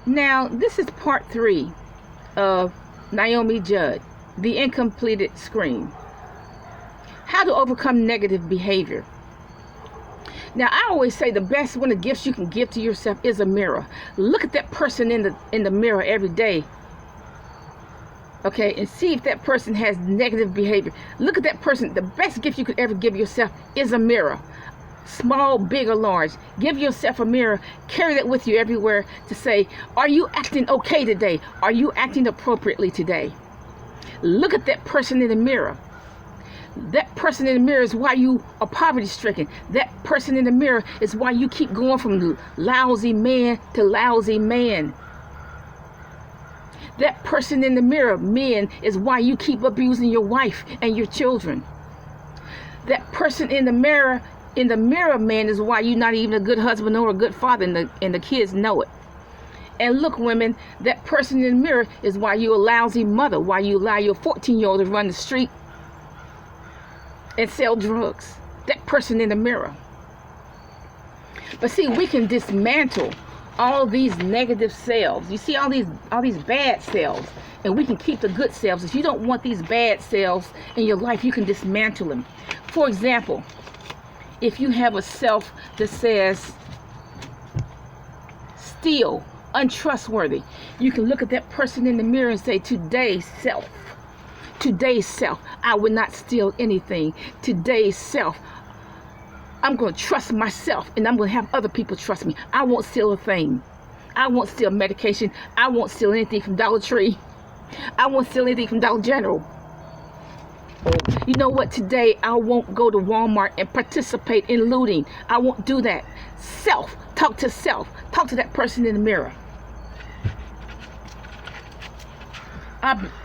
Now, this is part 3 of Naomi Judd, the incompleted scream. How to overcome negative behavior. Now, I always say the best one of the gifts you can give to yourself is a mirror. Look at that person in the mirror every day. Okay, and see if that person has negative behavior. Look at that person. The best gift you could ever give yourself is a mirror. Small, big, or large. Give yourself a mirror. Carry that with you everywhere to say, are you acting okay today? Are you acting appropriately today? Look at that person in the mirror. That person in the mirror is why you are poverty stricken. That person in the mirror is why you keep going from lousy man to lousy man. That person in the mirror, men, is why you keep abusing your wife and your children. That person in the mirror, man, is why you're not even a good husband or a good father, and the kids know it. And look, women, that person in the mirror is why you're a lousy mother, why you allow your 14-year-old to run the street and sell drugs. That person in the mirror. But see, we can dismantle all these negative selves. You see all these bad selves, and we can keep the good selves. If you don't want these bad selves in your life, you can dismantle them. For example, if you have a self that says steal, untrustworthy, you can look at that person in the mirror and say, today's self, I would not steal anything. Today's self, I'm going to trust myself, and I'm going to have other people trust me. I won't steal a thing. I won't steal medication. I won't steal anything from Dollar Tree. I won't steal anything from Dollar General. You know what? Today, I won't go to Walmart and participate in looting. I won't do that. Self. Talk to self. Talk to that person in the mirror.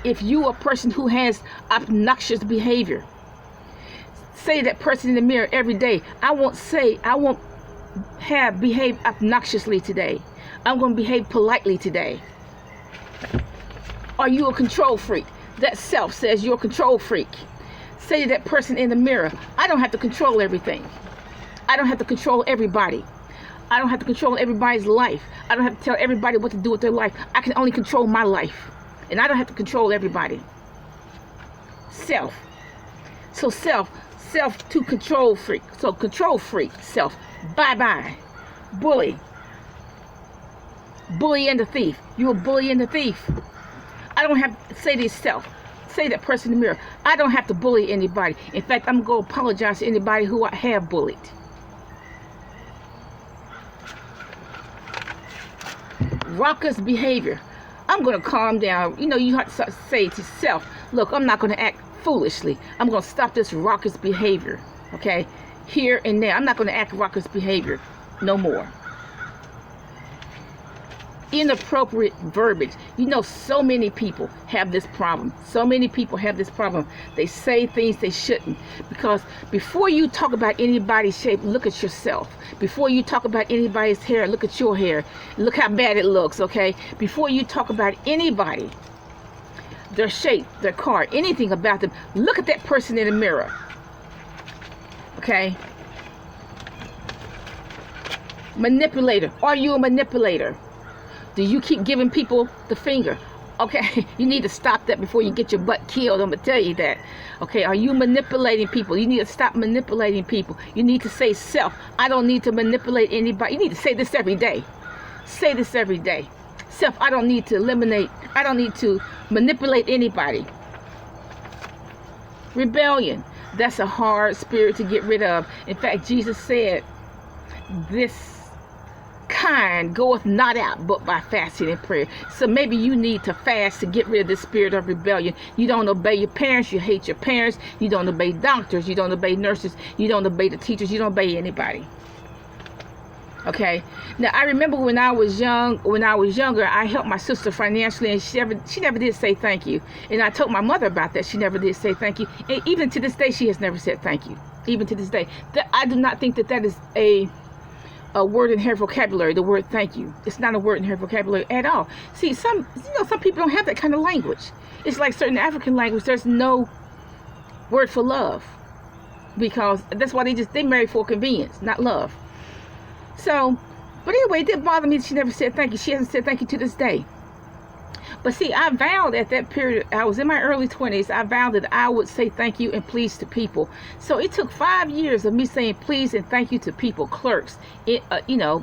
If you are a person who has obnoxious behavior, say to that person in the mirror every day, I won't behave obnoxiously today. I'm going to behave politely today. Are you a control freak? That self says you're a control freak. Say to that person in the mirror, I don't have to control everything. I don't have to control everybody. I don't have to control everybody's life. I don't have to tell everybody what to do with their life. I can only control my life. And I don't have to control everybody. Self. So self to control freak. So control freak, self. Bye-bye. Bully. Bully and the thief. You're a bully and a thief. I don't have to say to yourself. Say that person in the mirror. I don't have to bully anybody. In fact, I'm going to apologize to anybody who I have bullied. Raucous behavior. I'm going to calm down. You know, you have to say to yourself, look, I'm not going to act foolishly. I'm going to stop this raucous behavior. Okay? Here and there. I'm not going to act raucous behavior no more. Inappropriate verbiage. You know, so many people have this problem. So many people have this problem. They say things they shouldn't. Because before you talk about anybody's shape, look at yourself. Before you talk about anybody's hair, look at your hair. Look how bad it looks, okay? Before you talk about anybody, their shape, their car, anything about them, look at that person in the mirror. Okay? Manipulator. Are you a manipulator? Do you keep giving people the finger? Okay, you need to stop that before you get your butt killed. I'm going to tell you that. Okay, are you manipulating people? You need to stop manipulating people. You need to say self. I don't need to manipulate anybody. You need to say this every day. Say this every day. Self, I don't need to manipulate anybody. Rebellion. That's a hard spirit to get rid of. In fact, Jesus said, this kind goeth not out but by fasting and prayer. So maybe you need to fast to get rid of the spirit of rebellion. You don't obey your parents. You hate your parents. You don't obey doctors. You don't obey nurses. You don't obey the teachers. You don't obey anybody. Okay. Now I remember when I was younger, I helped my sister financially, and she never did say thank you. And I told my mother about that. She never did say thank you. And even to this day, she has never said thank you. Even to this day, I do not think that is a word in her vocabulary. The word thank you. It's not a word in her vocabulary at all. See, some people don't have that kind of language. It's like certain African language. There's no word for love, because that's why they marry for convenience, not love. So But anyway, it didn't bother me that she never said thank you. She hasn't said thank you to this day. But see, I vowed at that period, I was in my early 20s, I vowed that I would say thank you and please to people. So it took 5 years of me saying please and thank you to people, clerks,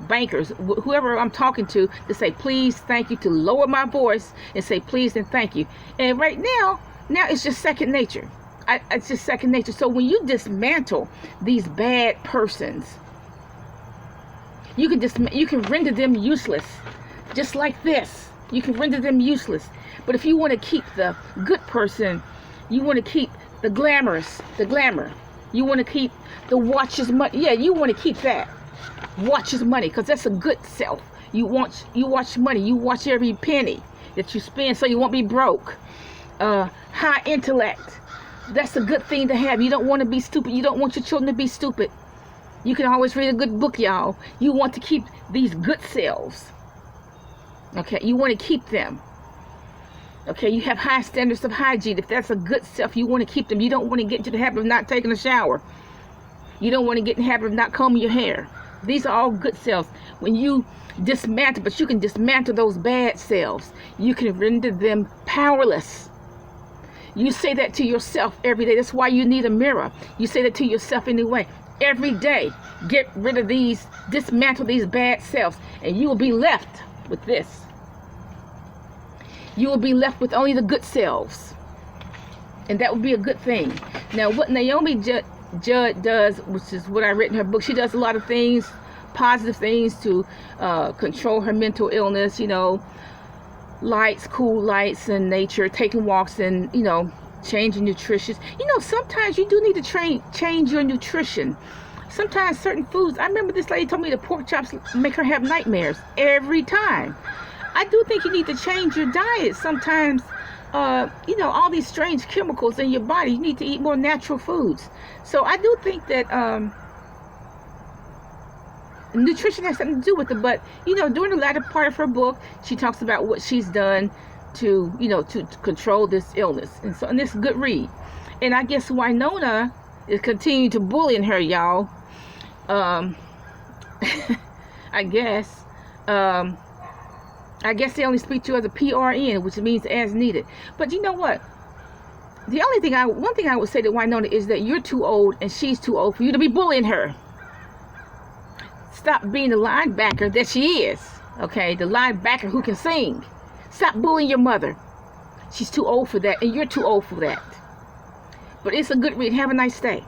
bankers, whoever I'm talking to say please, thank you, to lower my voice and say please and thank you. And right now it's just second nature. It's just second nature. So when you dismantle these bad persons, you can render them useless, just like this. You can render them useless. But if you want to keep the good person, you want to keep the glamour. You want to keep the watches money. Yeah, you want to keep that. Watches money, because that's a good self. You watch money. You watch every penny that you spend so you won't be broke. High intellect. That's a good thing to have. You don't want to be stupid. You don't want your children to be stupid. You can always read a good book, y'all. You want to keep these good selves. Okay, you want to keep them. Okay, you have high standards of hygiene. If that's a good self, you want to keep them. You don't want to get into the habit of not taking a shower. You don't want to get in the habit of not combing your hair. These are all good selves. When you dismantle, but you can dismantle those bad selves. You can render them powerless. You say that to yourself every day. That's why you need a mirror. You say that to yourself anyway. Every day, get rid of these, dismantle these bad selves, and you will be left with this. You will be left with only the good selves, and that would be a good thing. Now, what Naomi Judd does, which is what I read in her book, she does a lot of things, positive things to control her mental illness. Lights, cool lights in nature, taking walks, and changing nutrition. Sometimes you do need to change your nutrition. Sometimes certain foods, I remember this lady told me the pork chops make her have nightmares every time. I do think you need to change your diet sometimes. All these strange chemicals in your body, you need to eat more natural foods. So I do think that nutrition has something to do with it. But during the latter part of her book, she talks about what she's done to control this illness, and this is a good read. And I guess Winona is continuing to bullying her, y'all. I guess they only speak to you as a PRN, which means as needed. But you know what? One thing I would say to Winona is that you're too old and she's too old for you to be bullying her. Stop being the linebacker that she is. Okay, the linebacker who can sing. Stop bullying your mother. She's too old for that, and you're too old for that. But it's a good read. Have a nice day.